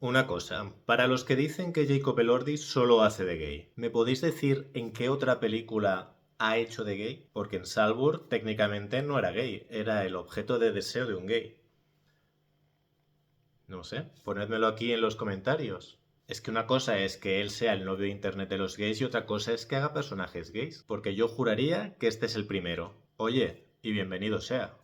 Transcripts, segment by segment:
Una cosa, para los que dicen que Jacob Elordi solo hace de gay, ¿me podéis decir en qué otra película ha hecho de gay? Porque en Saltburn técnicamente no era gay, era el objeto de deseo de un gay. No sé, ponedmelo aquí en los comentarios. Es que una cosa es que él sea el novio de internet de los gays y otra cosa es que haga personajes gays, porque yo juraría que este es el primero. Oye, y bienvenido sea.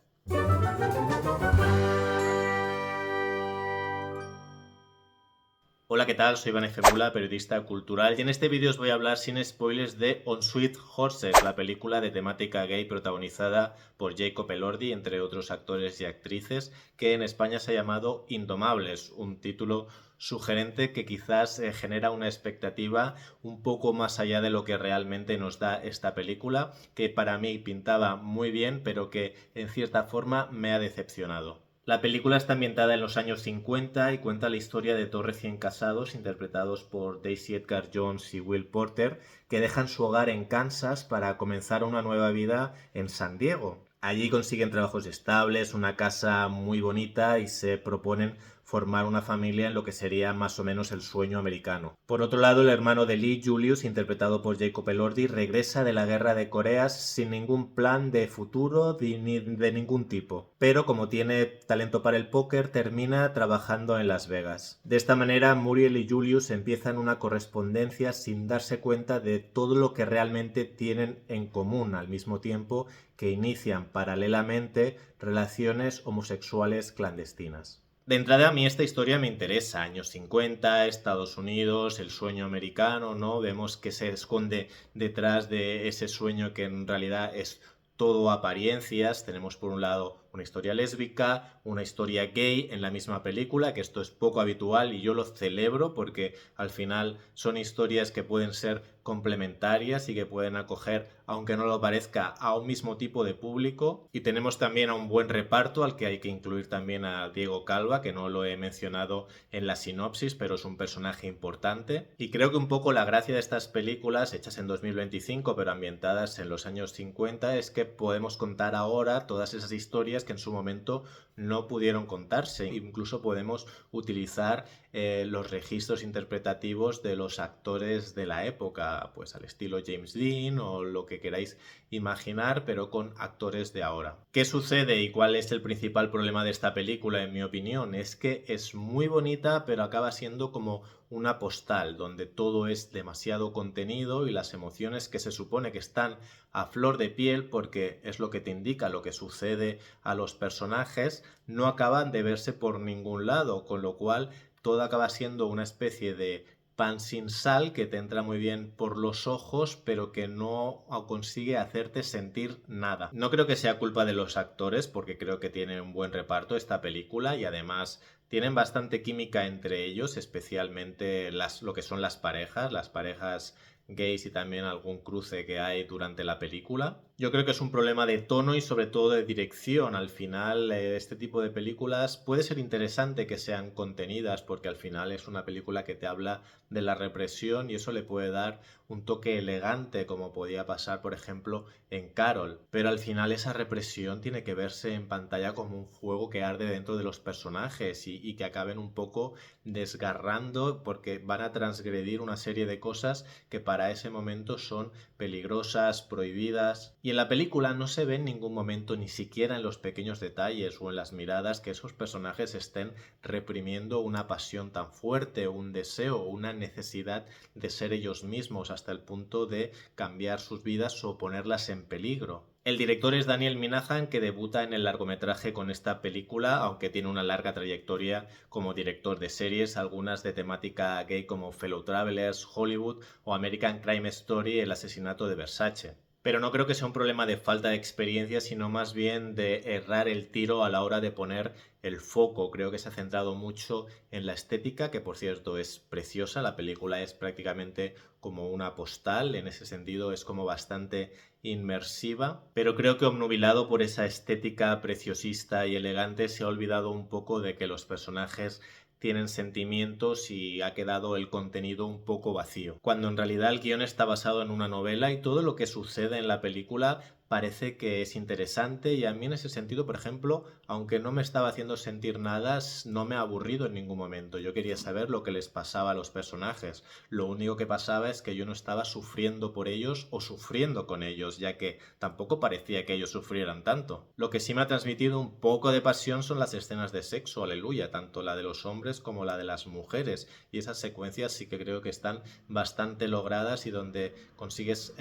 Hola, ¿qué tal? Soy Iván Efemula, periodista cultural, y en este vídeo os voy a hablar sin spoilers de On Sweet Horses, la película de temática gay protagonizada por Jacob Elordi, entre otros actores y actrices, que en España se ha llamado Indomables, un título sugerente que quizás genera una expectativa un poco más allá de lo que realmente nos da esta película, que para mí pintaba muy bien, pero que en cierta forma me ha decepcionado. La película está ambientada en los años 50 y cuenta la historia de dos recién casados interpretados por Daisy Edgar Jones y Will Porter que dejan su hogar en Kansas para comenzar una nueva vida en San Diego. Allí consiguen trabajos estables, una casa muy bonita y se proponen formar una familia en lo que sería más o menos el sueño americano. Por otro lado, el hermano de Lee, Julius, interpretado por Jacob Elordi, regresa de la guerra de Corea sin ningún plan de futuro ni de ningún tipo. Pero como tiene talento para el póker, termina trabajando en Las Vegas. De esta manera, Muriel y Julius empiezan una correspondencia sin darse cuenta de todo lo que realmente tienen en común, al mismo tiempo que inician paralelamente relaciones homosexuales clandestinas. De entrada a mí esta historia me interesa, años 50, Estados Unidos, el sueño americano, ¿no? Vemos que se esconde detrás de ese sueño que en realidad es todo apariencias. Tenemos por un lado una historia lésbica, una historia gay en la misma película, que esto es poco habitual y yo lo celebro porque al final son historias que pueden ser complementarias y que pueden acoger, aunque no lo parezca, a un mismo tipo de público. Y tenemos también a un buen reparto al que hay que incluir también a Diego Calva, que no lo he mencionado en la sinopsis, pero es un personaje importante. Y creo que un poco la gracia de estas películas, hechas en 2025 pero ambientadas en los años 50, es que podemos contar ahora todas esas historias que en su momento no pudieron contarse. Incluso podemos utilizar los registros interpretativos de los actores de la época, pues al estilo James Dean o lo que queráis imaginar, pero con actores de ahora. ¿Qué sucede y cuál es el principal problema de esta película, en mi opinión? Es que es muy bonita, pero acaba siendo como una postal, donde todo es demasiado contenido y las emociones que se supone que están a flor de piel, porque es lo que te indica lo que sucede a los personajes, no acaban de verse por ningún lado, con lo cual todo acaba siendo una especie de pan sin sal que te entra muy bien por los ojos, pero que no consigue hacerte sentir nada. No creo que sea culpa de los actores, porque creo que tienen un buen reparto esta película y además tienen bastante química entre ellos, especialmente lo que son las parejas gays y también algún cruce que hay durante la película. Yo creo que es un problema de tono y sobre todo de dirección. Al final, este tipo de películas puede ser interesante que sean contenidas porque al final es una película que te habla de la represión y eso le puede dar un toque elegante como podía pasar por ejemplo en Carol. Pero al final esa represión tiene que verse en pantalla como un fuego que arde dentro de los personajes y que acaben un poco desgarrando porque van a transgredir una serie de cosas que para ese momento son peligrosas, prohibidas. Y en la película no se ve en ningún momento, ni siquiera en los pequeños detalles o en las miradas, que esos personajes estén reprimiendo una pasión tan fuerte, un deseo, una necesidad de ser ellos mismos hasta el punto de cambiar sus vidas o ponerlas en peligro. El director es Daniel Minahan, que debuta en el largometraje con esta película, aunque tiene una larga trayectoria como director de series, algunas de temática gay como Fellow Travelers, Hollywood o American Crime Story, El asesinato de Versace. Pero no creo que sea un problema de falta de experiencia, sino más bien de errar el tiro a la hora de poner el foco. Creo que se ha centrado mucho en la estética, que por cierto es preciosa. La película es prácticamente como una postal, en ese sentido es como bastante inmersiva, pero creo que obnubilado por esa estética preciosista y elegante se ha olvidado un poco de que los personajes tienen sentimientos y ha quedado el contenido un poco vacío. Cuando en realidad el guión está basado en una novela y todo lo que sucede en la película parece que es interesante y a mí en ese sentido, por ejemplo, aunque no me estaba haciendo sentir nada, no me ha aburrido en ningún momento. Yo quería saber lo que les pasaba a los personajes. Lo único que pasaba es que yo no estaba sufriendo por ellos o sufriendo con ellos, ya que tampoco parecía que ellos sufrieran tanto. Lo que sí me ha transmitido un poco de pasión son las escenas de sexo, aleluya, tanto la de los hombres como la de las mujeres. Y esas secuencias sí que creo que están bastante logradas y donde consigues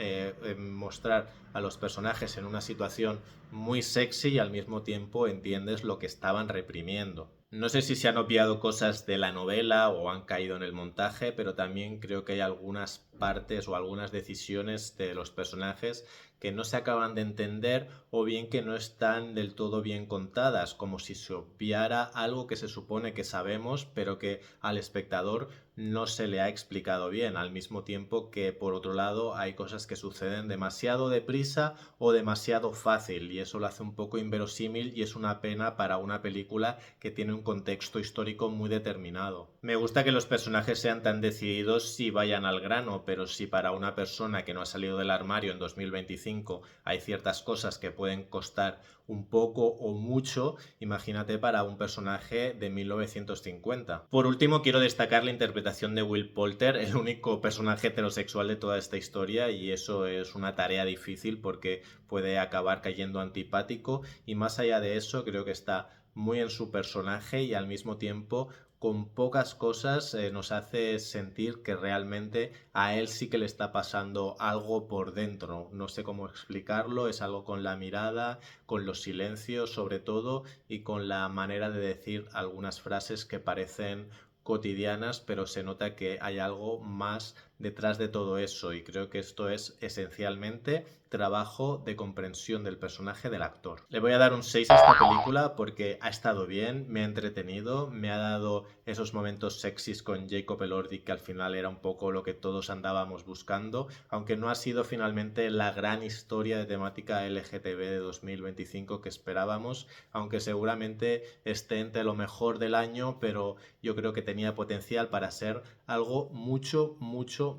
mostrar a los personajes en una situación muy sexy y al mismo tiempo entiendes lo que estaban reprimiendo. No sé si se han obviado cosas de la novela o han caído en el montaje, pero también creo que hay algunas partes o algunas decisiones de los personajes que no se acaban de entender o bien que no están del todo bien contadas, como si se obviara algo que se supone que sabemos, pero que al espectador no se le ha explicado bien, al mismo tiempo que por otro lado hay cosas que suceden demasiado deprisa o demasiado fácil y eso lo hace un poco inverosímil y es una pena para una película que tiene un contexto histórico muy determinado. Me gusta que los personajes sean tan decididos y vayan al grano, pero si para una persona que no ha salido del armario en 2025 hay ciertas cosas que pueden costar un poco o mucho, imagínate para un personaje de 1950. Por último, quiero destacar la interpretación de Will Poulter, el único personaje heterosexual de toda esta historia, y eso es una tarea difícil porque puede acabar cayendo antipático, y más allá de eso creo que está muy en su personaje y al mismo tiempo con pocas cosas nos hace sentir que realmente a él sí que le está pasando algo por dentro. No sé cómo explicarlo, es algo con la mirada, con los silencios sobre todo y con la manera de decir algunas frases que parecen cotidianas, pero se nota que hay algo más detrás de todo eso y creo que esto es esencialmente trabajo de comprensión del personaje del actor. Le voy a dar un 6 a esta película porque ha estado bien, me ha entretenido, me ha dado esos momentos sexys con Jacob Elordi que al final era un poco lo que todos andábamos buscando, aunque no ha sido finalmente la gran historia de temática LGTB de 2025 que esperábamos, aunque seguramente esté entre lo mejor del año, pero yo creo que tenía potencial para ser algo mucho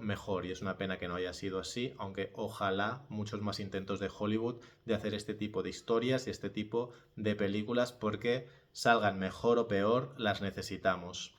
mejor y es una pena que no haya sido así, aunque ojalá muchos más intentos de Hollywood de hacer este tipo de historias y este tipo de películas porque salgan mejor o peor, las necesitamos.